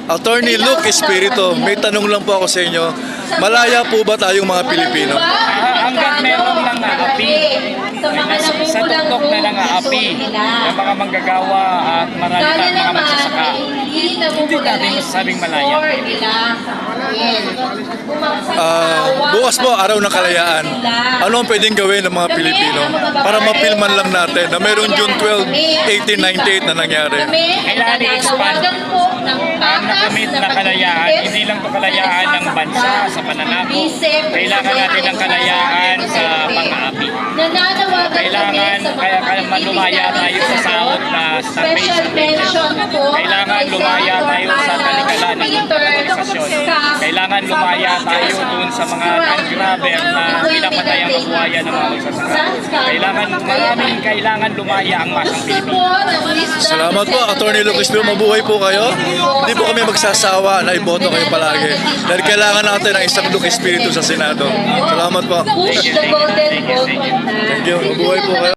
Attorney Luke Espiritu, may tanong lang po ako sa inyo. Malaya po ba tayong mga Pilipino? Hanggat meron lang naapi, sa tuktok na nang-aapi ng mga manggagawa at marami na mga magsasaka, hindi natin masasabing malaya. Bukas po, araw ng kalayaan. Ano ang pwedeng gawin ng mga Pilipino para mapilman lang natin na meron June 12, 1898 na nangyari? Kailangan i-expand ang nakamit na kalayaan, hindi lang ito kalayaan ng bansa sa pananako. Kailangan natin ng kalayaan sa mga api. Kailangan kaya lumaya tayo sa sahod na starvation. Kailangan lumaya tayo sa talikalan ng organisasyon. Kailangan lumaya tayo dun sa mga non-grabber na pinapatay ang kabuhayan ng mga magsasaka. Kailangan lumaya ang masang Pilipino. Salamat po, Attorney Luke Espiritu. Mabuhay po kayo. Hindi po kami magsasawa na iboto kayo palagi. Dahil kailangan natin ng isang Luke Espiritu sa Senado. Salamat po. Thank you. Thank you. Mabuhay po kayo.